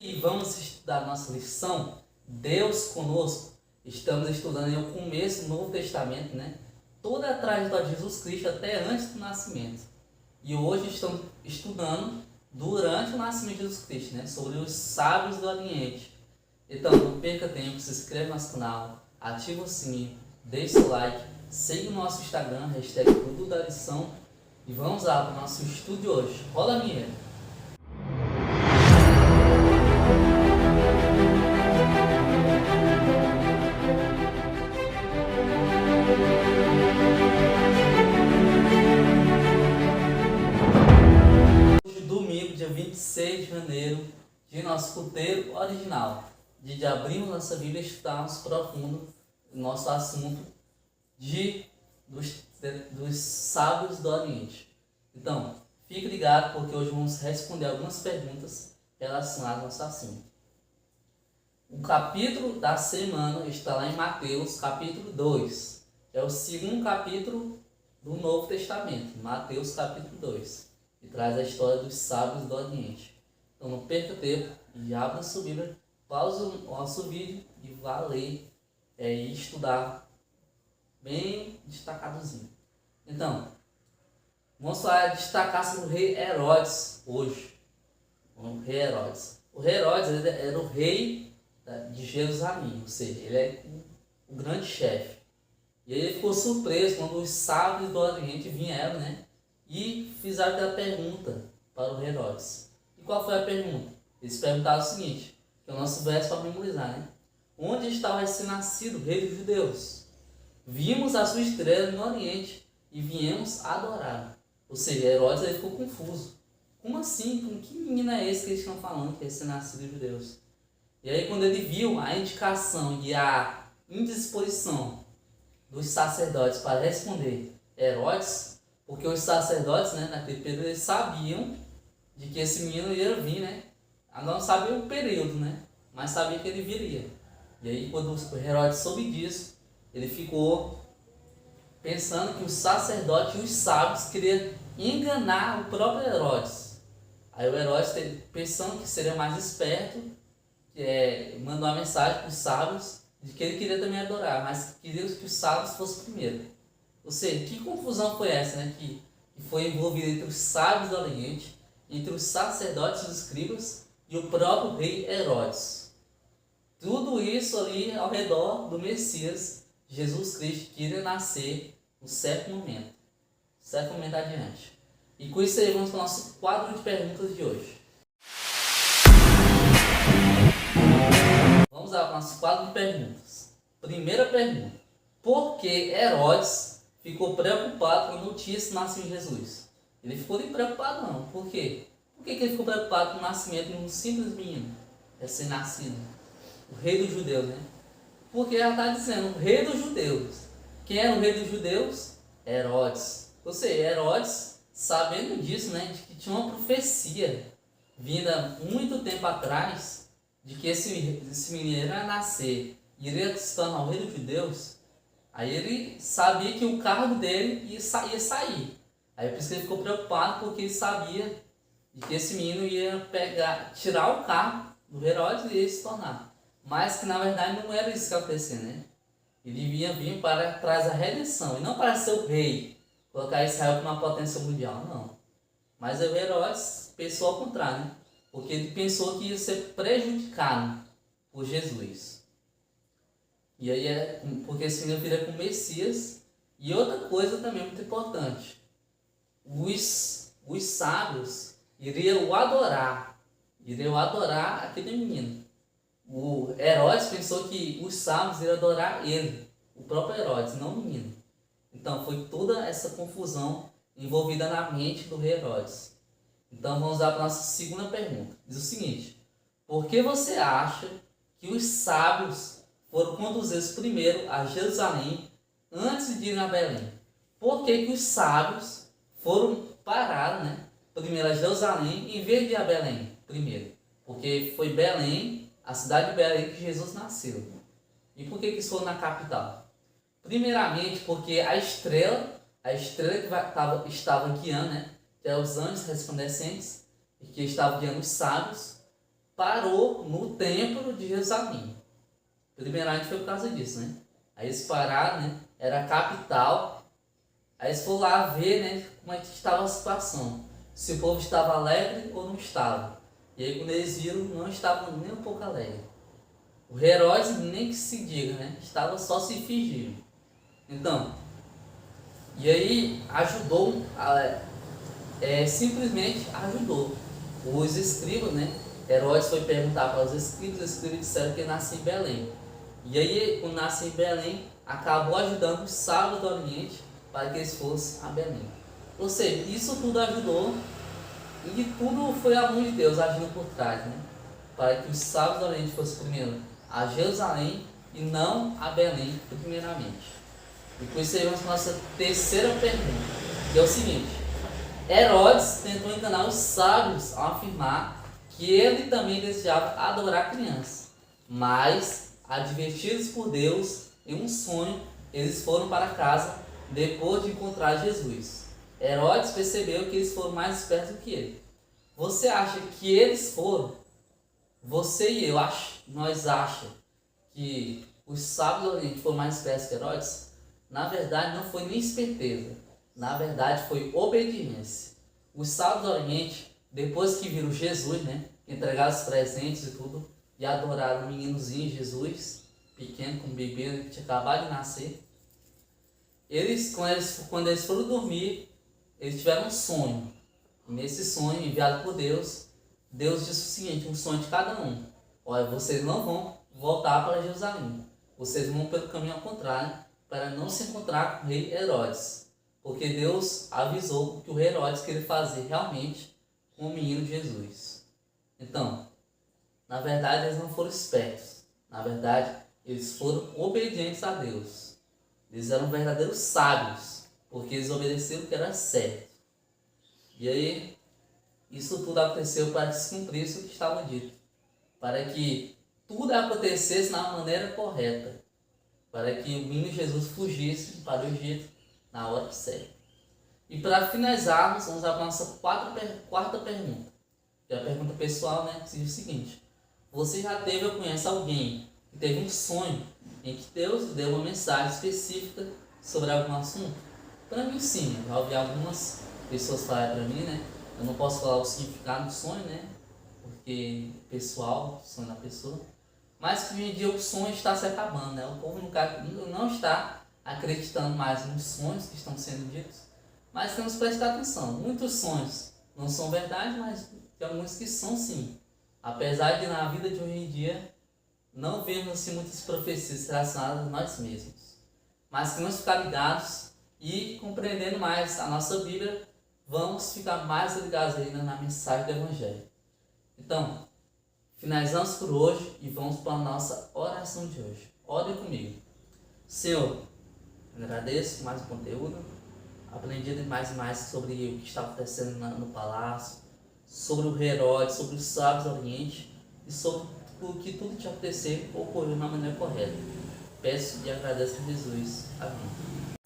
E vamos estudar nossa lição, Deus conosco. Estamos estudando o começo do Novo Testamento, né? Toda a trajetória de Jesus Cristo até antes do nascimento. E hoje estamos estudando durante o nascimento de Jesus Cristo, né? Sobre os sábios do Oriente. Então, não perca tempo, se inscreve no nosso canal, ativa o sininho, deixe seu like, siga o nosso Instagram, hashtag Tudo da Lição. E vamos lá para o nosso estudo de hoje. Rola a vinheta. Hoje, domingo, dia 26 de janeiro, de nosso roteiro original, de abrirmos nossa Bíblia e estudarmos profundo o nosso assunto dos sábios do Oriente. Então, fique ligado porque hoje vamos responder algumas perguntas relacionadas ao nosso assunto. O capítulo da semana está lá em Mateus, capítulo 2. É o segundo capítulo do Novo Testamento, Mateus capítulo 2. E traz a história dos sábios do Oriente. Então não perca tempo e abra a sua Bíblia, pausa o nosso vídeo e vá ler e estudar bem destacadozinho. Então, vamos falar, destacar sobre o rei Herodes hoje. O rei Herodes. O rei Herodes era o rei de Jerusalém, ou seja, ele é o grande chefe. E ele ficou surpreso quando os sábios do Oriente vieram, né? E fizeram aquela pergunta para o Herodes. E qual foi a pergunta? Eles perguntaram o seguinte, que é o nosso verso para memorizar, né? Onde estava esse nascido, rei dos judeus? Vimos a sua estrela no Oriente e viemos adorar. Ou seja, Herodes ele ficou confuso. Como assim? Com que menino é esse que eles estão falando, que é esse nascido dos judeus? E aí quando ele viu a indicação e a indisposição dos sacerdotes para responder Herodes, porque os sacerdotes, né, naquele período, eles sabiam de que esse menino ia vir, né? Não sabia o período, né? Mas sabia que ele viria. E aí, quando o Herodes soube disso, ele ficou pensando que os sacerdotes e os sábios queriam enganar o próprio Herodes. Aí o Herodes, pensando que seria mais esperto, mandou uma mensagem para os sábios de que ele queria também adorar, mas queria que os sábios fossem primeiro. Ou seja, que confusão foi essa, né? Que foi envolvida entre os sábios do Oriente, entre os sacerdotes e os escribas e o próprio rei Herodes. Tudo isso ali ao redor do Messias, Jesus Cristo, que iria nascer no certo momento adiante. E com isso aí vamos para o nosso quadro de perguntas de hoje. Vamos lá para o nosso quadro de perguntas. Primeira pergunta. Por que Herodes ficou preocupado com a notícia do nascimento de Jesus? Ele ficou nem preocupado não. Por quê? Por que ele ficou preocupado com o nascimento de um simples menino recém-nascido? O rei dos judeus, né? Porque ela está dizendo, o rei dos judeus. Quem era o rei dos judeus? Herodes. Ou seja, Herodes, sabendo disso, né? De que tinha uma profecia vinda muito tempo atrás, de que esse menino ia nascer e iria se tornar o rei dos judeus. Aí ele sabia que o cargo dele ia sair. Aí por isso que ele ficou preocupado, porque ele sabia de que esse menino ia tirar o cargo do Herodes e ia se tornar. Mas que na verdade não era isso que ia acontecer, né? Ele ia vir para trazer a redenção, e não para ser o rei, colocar Israel como uma potência mundial, não. Mas o Herodes pensou ao contrário, né? Porque ele pensou que ia ser prejudicado por Jesus. E aí porque esse menino viria com o Messias. E outra coisa também muito importante. Os sábios iriam adorar aquele menino. O Herodes pensou que os sábios iriam adorar ele, o próprio Herodes, não o menino. Então foi toda essa confusão envolvida na mente do rei Herodes. Então vamos lá para a nossa segunda pergunta. Diz o seguinte: por que você acha que os sábios foram conduzidos primeiro a Jerusalém antes de ir a Belém? Por que os sábios foram parar, né, primeiro a Jerusalém em vez de ir a Belém primeiro? Porque foi Belém, a cidade de Belém, que Jesus nasceu. E por que eles foram na capital? Primeiramente porque a estrela que estava guiando, né, que eram os anjos resplandecentes, e que estavam guiando os sábios, parou no templo de Jerusalém. Primeiramente foi por causa disso, né? Aí eles pararam, né? Era a capital. Aí eles foram lá ver, né, como é que estava a situação. Se o povo estava alegre ou não estava. E aí quando eles viram, não estavam nem um pouco alegres. O Herodes, nem que se diga, né? Estava só se fingindo. Então, e aí ajudou, simplesmente ajudou. Os escribas, né? Herodes foi perguntar para os escribas disseram que ele nascia em Belém. E aí, quando nasceu em Belém, acabou ajudando os sábios do Oriente para que eles fossem a Belém. Ou seja, isso tudo ajudou e tudo foi a mão de Deus agindo por trás, né? Para que os sábios do Oriente fossem primeiro a Jerusalém e não a Belém primeiramente. E por isso aí vamos para a nossa terceira pergunta, que é o seguinte: Herodes tentou enganar os sábios ao afirmar que ele também desejava adorar crianças, mas, advertidos por Deus em um sonho, eles foram para casa depois de encontrar Jesus. Herodes percebeu que eles foram mais espertos do que ele. Você acha que eles foram? Você e eu, nós achamos que os sábios do Oriente foram mais espertos que Herodes? Na verdade, não foi nem esperteza. Na verdade, foi obediência. Os sábios do Oriente, depois que viram Jesus, né, entregaram os presentes e tudo, e adoraram o meninozinho Jesus, pequeno, com bebê, que tinha acabado de nascer, quando eles foram dormir, eles tiveram um sonho. E nesse sonho, enviado por Deus, Deus disse o seguinte, um sonho de cada um: olha, vocês não vão voltar para Jerusalém, vocês vão pelo caminho ao contrário, para não se encontrar com o rei Herodes, porque Deus avisou que o rei Herodes queria fazer realmente com o menino Jesus. Então, na verdade, eles não foram espertos, na verdade, eles foram obedientes a Deus. Eles eram verdadeiros sábios, porque eles obedeceram o que era certo. E aí, isso tudo aconteceu para que se cumprisse o que estava dito, para que tudo acontecesse na maneira correta, para que o menino Jesus fugisse para o Egito na hora certa. E para finalizarmos, vamos para a nossa quarta pergunta, que é a pergunta pessoal, né, que diz o seguinte: você já teve ou conhece alguém que teve um sonho em que Deus deu uma mensagem específica sobre algum assunto? Para mim, sim. Eu já ouvi algumas pessoas falarem para mim, né? Eu não posso falar o significado do sonho, né? Porque pessoal, sonho da pessoa. Mas que hoje em dia o sonho está se acabando, né? O povo não está acreditando mais nos sonhos que estão sendo ditos. Mas temos que prestar atenção. Muitos sonhos não são verdade, mas tem alguns que são sim. Apesar de na vida de hoje em dia não vemos assim muitas profecias relacionadas a nós mesmos. Mas que nós ficar ligados e compreendendo mais a nossa Bíblia, vamos ficar mais ligados ainda na mensagem do Evangelho. Então, finalizamos por hoje e vamos para a nossa oração de hoje. Ore comigo. Senhor, agradeço mais o conteúdo, aprendi mais e mais sobre o que está acontecendo no palácio, sobre o rei Herodes, sobre os sábios do Oriente e sobre o que tudo que acontecer ocorreu na maneira correta. Peço e agradeço a Jesus. Amém.